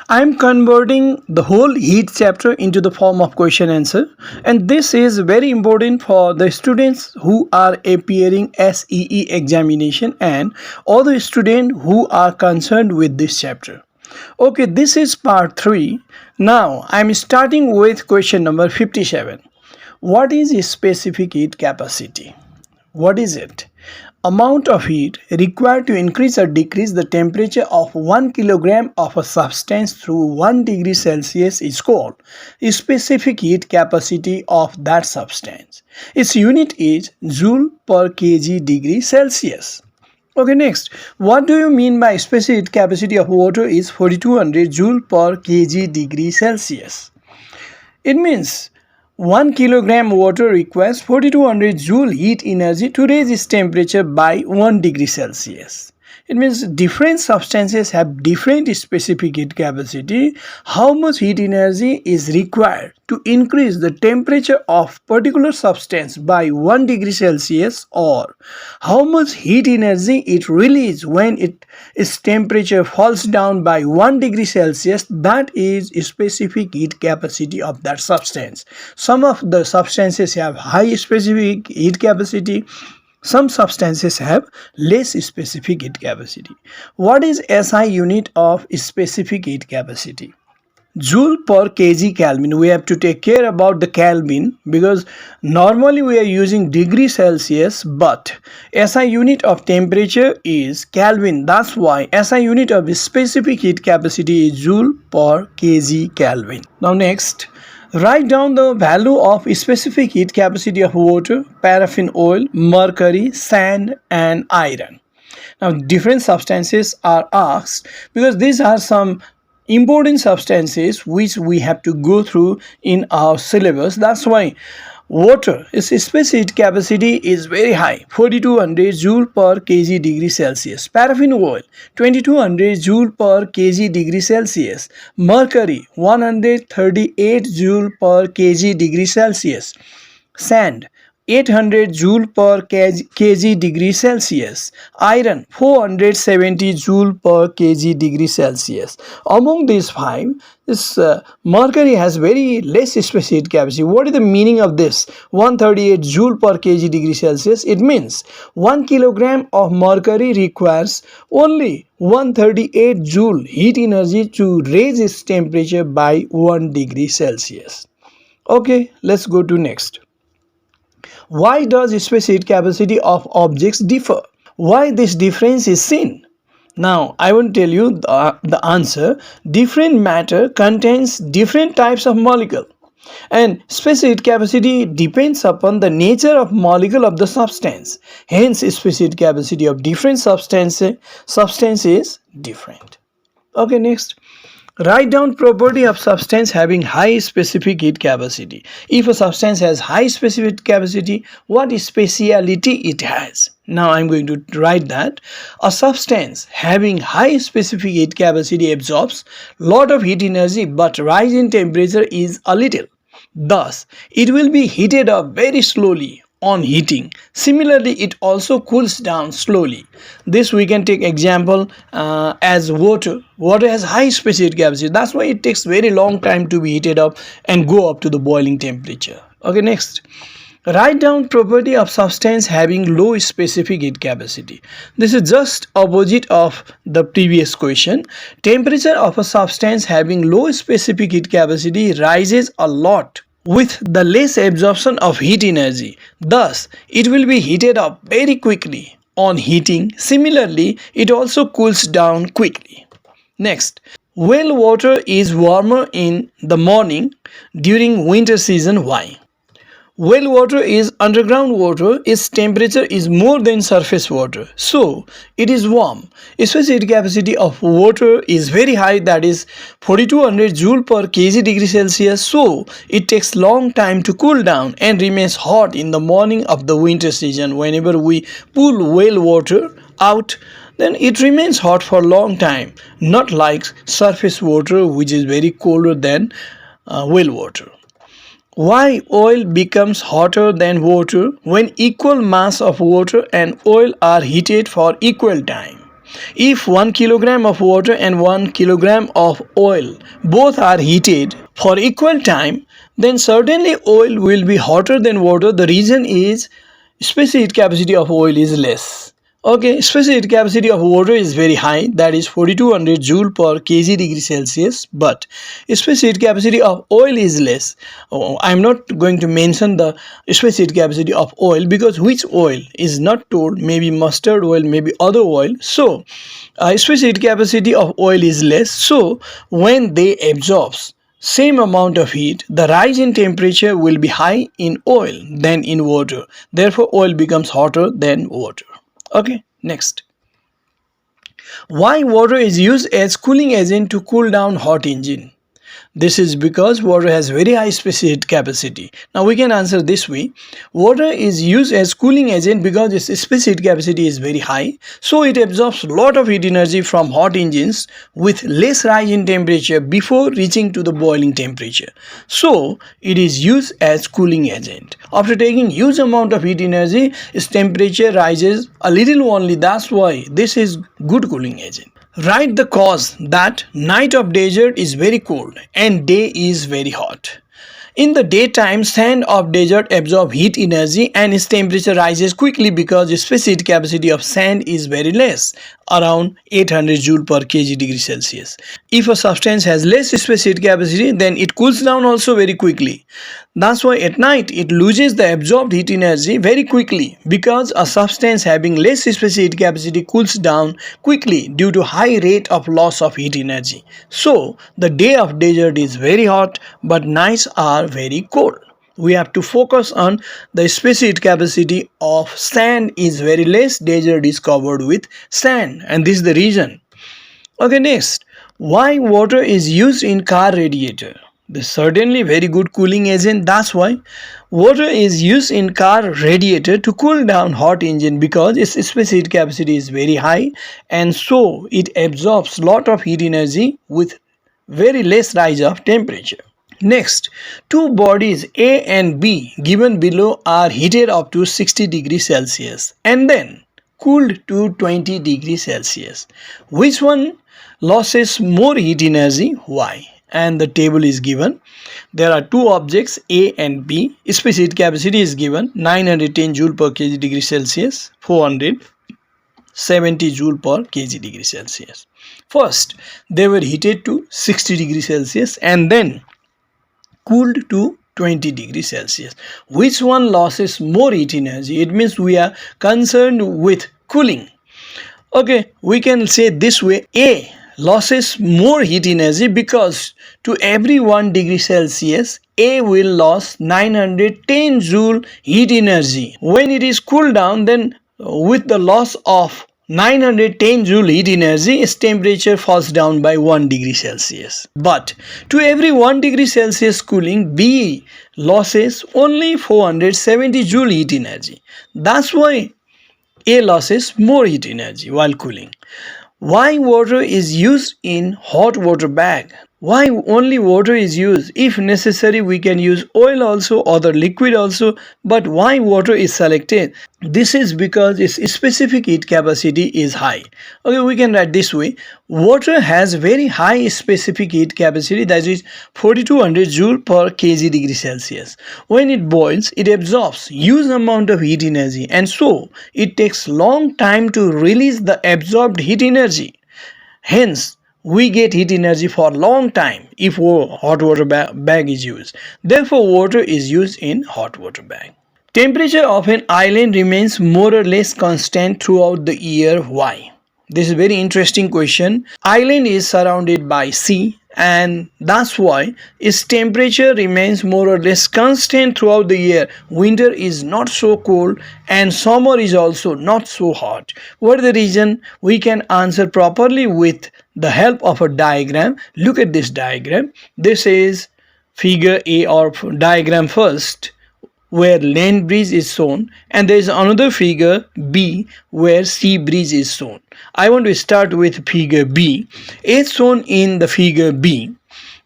I'm converting the whole heat chapter into the form of question answer, and this is very important for the students who are appearing SEE examination and all the students who are concerned with this chapter. Okay, this is part 3. Now I'm starting with question number 57. What is specific heat capacity? What is it? Amount of heat required to increase or decrease the temperature of 1 kilogram of a substance through 1 degree Celsius is called specific heat capacity of that substance. Its unit is joule per kg degree Celsius. Okay, next, what do you mean by specific heat capacity of water is 4200 joule per kg degree Celsius? It means 1 kilogram water requires 4200 joule heat energy to raise its temperature by 1 degree Celsius. It means different substances have different specific heat capacity. How much heat energy is required to increase the temperature of particular substance by 1 degree Celsius, or how much heat energy it releases when its temperature falls down by 1 degree Celsius, that is specific heat capacity of that substance. Some of the substances have high specific heat capacity. Some substances have less specific heat capacity. What is SI unit of specific heat capacity? Joule per kg Kelvin. We have to take care about the Kelvin because normally we are using degree Celsius, but SI unit of temperature is Kelvin. That's why SI unit of specific heat capacity is joule per kg Kelvin. Now next, write down the value of specific heat capacity of water, paraffin oil, mercury, sand and iron. Now different substances are asked because these are some important substances which we have to go through in our syllabus. That's why water, its specific capacity is very high, 4200 joule per kg degree Celsius. Paraffin oil, 2200 joule per kg degree Celsius. Mercury, 138 joule per kg degree Celsius. Sand, 800 joule per kg degree Celsius. Iron, 470 joule per kg degree Celsius. Among these five, this mercury has very less specific capacity. What is the meaning of this? 138 joule per kg degree Celsius. It means 1 kilogram of mercury requires only 138 joule heat energy to raise its temperature by 1 degree Celsius. Okay, let's go to next. Why does specific capacity of objects differ? Why this difference is seen? Now, I will tell you the answer. Different matter contains different types of molecule, and specific capacity depends upon the nature of molecule of the substance. Hence, specific capacity of different substance is different. Okay, next. Write down property of substance having high specific heat capacity. If a substance has high specific capacity, what speciality it has? Now I'm going to write that. A substance having high specific heat capacity absorbs lot of heat energy, but rise in temperature is a little. Thus, it will be heated up very slowly on heating. Similarly, it also cools down slowly. This we can take example as water. Water has high specific capacity. That's why it takes very long time to be heated up and go up to the boiling temperature. Okay, next. Write down property of substance having low specific heat capacity. This is just opposite of the previous question. Temperature of a substance having low specific heat capacity rises a lot with the less absorption of heat energy. Thus, it will be heated up very quickly on heating. Similarly, it also cools down quickly. Next, well water is warmer in the morning during winter season. Why? Well water is underground water. Its temperature is more than surface water, so it is warm. Specific capacity of water is very high, that is 4200 joule per kg degree Celsius, so it takes long time to cool down and remains hot in the morning of the winter season. Whenever we pull well water out, then it remains hot for a long time, not like surface water which is very colder than well water. Why oil becomes hotter than water when equal mass of water and oil are heated for equal time? If 1 kilogram of water and 1 kilogram of oil both are heated for equal time, then certainly oil will be hotter than water. The reason is specific heat capacity of oil is less. Okay, specific heat capacity of water is very high, that is 4200 joule per kg degree Celsius, but specific heat capacity of oil is less. I'm not going to mention the specific heat capacity of oil because which oil is not told, maybe mustard oil, maybe other oil. So specific heat capacity of oil is less, so when they absorbs same amount of heat, the rise in temperature will be high in oil than in water. Therefore, oil becomes hotter than water. Okay, next. Why water is used as cooling agent to cool down hot engine? This is because water has very high specific heat capacity. Now we can answer this way. Water is used as cooling agent because its specific heat capacity is very high. So it absorbs a lot of heat energy from hot engines with less rise in temperature before reaching to the boiling temperature. So it is used as cooling agent. After taking huge amount of heat energy, its temperature rises a little only. That's why this is good cooling agent. Write the cause that night of desert is very cold and day is very hot. In the daytime, sand of desert absorb heat energy and its temperature rises quickly because the specific capacity of sand is very less, around 800 joule per kg degree Celsius. If a substance has less specific capacity, then it cools down also very quickly. That's why at night it loses the absorbed heat energy very quickly because a substance having less specific capacity cools down quickly due to high rate of loss of heat energy. So the day of desert is very hot but nights are very cold. We have to focus on the specific capacity of sand is very less, desert is covered with sand, and this is the reason. Okay, next. Why water is used in car radiator? This is certainly very good cooling agent. That's why water is used in car radiator to cool down hot engine because its specific capacity is very high and so it absorbs lot of heat energy with very less rise of temperature. Next, two bodies A and B given below are heated up to 60 degrees Celsius and then cooled to 20 degrees Celsius. Which one loses more heat energy? Why? And the table is given. There are two objects A and B. Specific capacity is given 910 joule per kg degree Celsius, 470 joule per kg degree Celsius. First, they were heated to 60 degrees Celsius and then cooled to 20 degrees Celsius. Which one loses more heat energy? It means we are concerned with cooling. Okay, we can say this way. A loses more heat energy because to every 1 degree Celsius, A will lose 910 joule heat energy. When it is cooled down, then with the loss of 910 joule heat energy, its temperature falls down by 1 degree Celsius. But to every 1 degree Celsius cooling, B loses only 470 joule heat energy. That's why A loses more heat energy while cooling. Why water is used in hot water bag? Why only water is used? If necessary, we can use oil also, other liquid also, but why water is selected? This is because its specific heat capacity is high. Okay, we can write this way. Water has very high specific heat capacity, that is 4200 joule per kg degree Celsius. When it boils, it absorbs huge amount of heat energy and so it takes long time to release the absorbed heat energy. Hence, we get heat energy for a long time if hot water bag is used. Therefore, water is used in hot water bag. Temperature of an island remains more or less constant throughout the year. Why? This is a very interesting question. Island is surrounded by sea and that's why its temperature remains more or less constant throughout the year. Winter is not so cold and summer is also not so hot. What is the reason? We can answer properly with the help of a diagram. Look at this diagram. This is figure A or diagram first, where land breeze is shown, and there is another figure B where sea breeze is shown. I want to start with figure B. As shown in the figure B,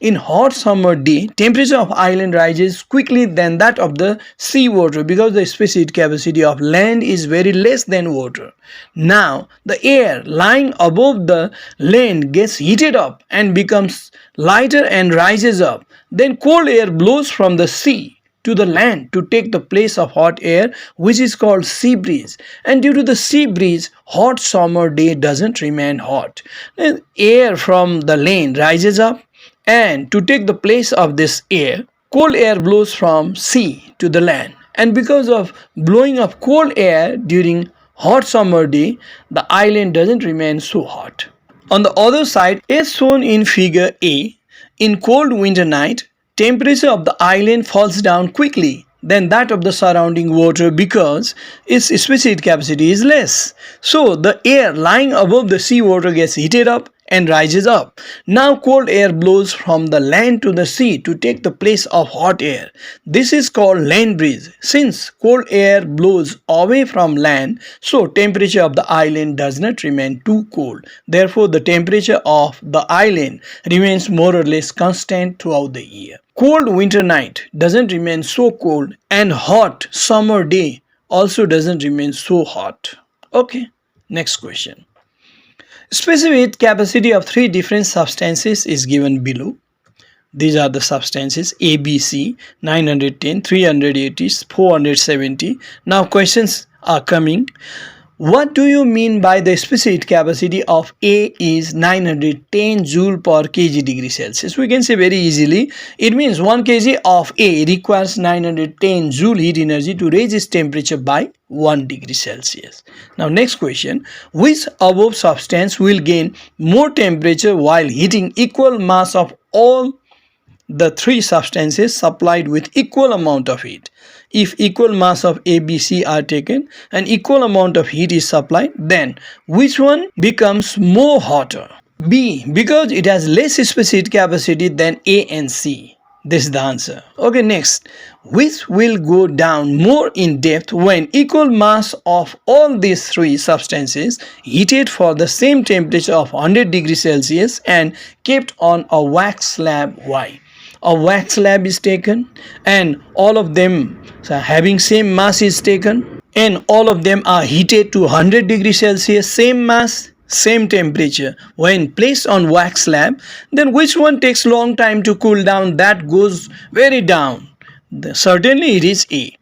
in hot summer day, temperature of island rises quickly than that of the sea water because the specific capacity of land is very less than water. Now, the air lying above the land gets heated up and becomes lighter and rises up. Then cold air blows from the sea to the land to take the place of hot air, which is called sea breeze. And due to the sea breeze, hot summer day doesn't remain hot. Then air from the land rises up, and to take the place of this air, cold air blows from sea to the land. And because of blowing of cold air during hot summer day, the island doesn't remain so hot. On the other side, as shown in figure A, in cold winter night, temperature of the island falls down quickly than that of the surrounding water because its specific capacity is less. So the air lying above the sea water gets heated up and rises up. Now cold air blows from the land to the sea to take the place of hot air. This is called land breeze. Since cold air blows away from land, so temperature of the island does not remain too cold. Therefore, the temperature of the island remains more or less constant throughout the year. Cold winter night doesn't remain so cold, and hot summer day also doesn't remain so hot. Okay, next question. Specific capacity of three different substances is given below. These are the substances A, B, C, 910, 380, 470. Now questions are coming. What do you mean by the specific capacity of A is 910 joule per kg degree Celsius? We can say very easily, it means 1 kg of A requires 910 joule heat energy to raise its temperature by 1 degree Celsius. Now next question, which above substance will gain more temperature while heating equal mass of all the three substances supplied with equal amount of heat? If equal mass of A, B, C are taken and equal amount of heat is supplied, then which one becomes more hotter? B, because it has less specific capacity than A and C. This is the answer. Okay, next, which will go down more in depth when equal mass of all these three substances heated for the same temperature of 100 degrees Celsius and kept on a wax slab? Why? A wax slab is taken and all of them having same mass is taken and all of them are heated to 100 degrees Celsius, same mass, same temperature. When placed on wax slab, then which one takes long time to cool down? That goes very down. Certainly it is A.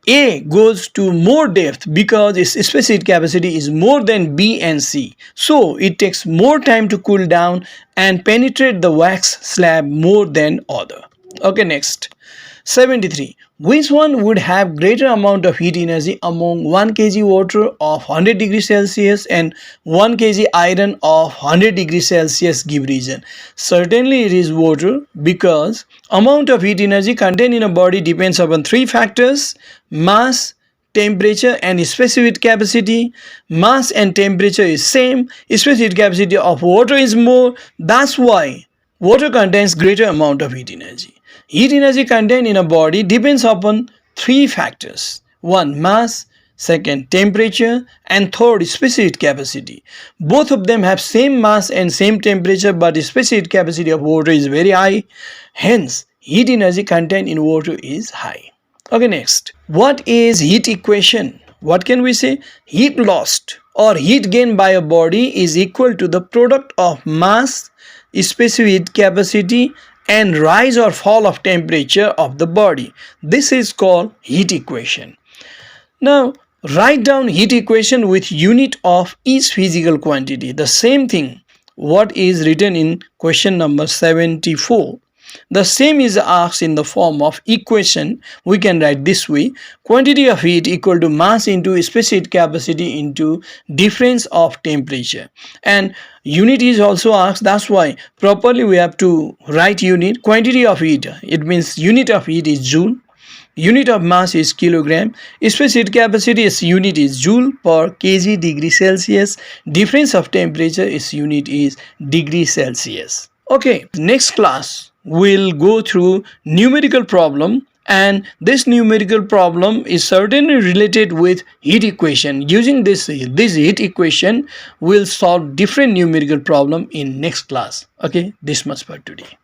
A goes to more depth because its specific capacity is more than B and C. So it takes more time to cool down and penetrate the wax slab more than other. Okay, next. 73. Which one would have greater amount of heat energy among 1 kg water of 100 degrees Celsius and 1 kg iron of 100 degrees Celsius? Give reason. Certainly it is water because amount of heat energy contained in a body depends upon three factors: mass, temperature and specific capacity. Mass and temperature is same, specific capacity of water is more. That's why water contains greater amount of heat energy. Heat energy contained in a body depends upon three factors: 1. Mass, 2. Temperature, and 3. Specific capacity. Both of them have same mass and same temperature, but the specific capacity of water is very high. Hence, heat energy contained in water is high. Okay, next. What is heat equation? What can we say? Heat lost or heat gained by a body is equal to the product of mass, specific capacity, and rise or fall of temperature of the body. This is called heat equation. Now, write down heat equation with unit of each physical quantity. The same thing what is written in question number 74. The same is asked in the form of equation. We can write this way: quantity of heat equal to mass into specific capacity into difference of temperature. And unit is also asked. That's why properly we have to write unit. Quantity of heat, it means unit of heat is joule. Unit of mass is kilogram. Specific capacity is unit is joule per kg degree Celsius. Difference of temperature is unit is degree Celsius. Okay, next class we'll go through numerical problem, and this numerical problem is certainly related with heat equation. Using this heat equation, we'll solve different numerical problem in next class. Okay, this much for today.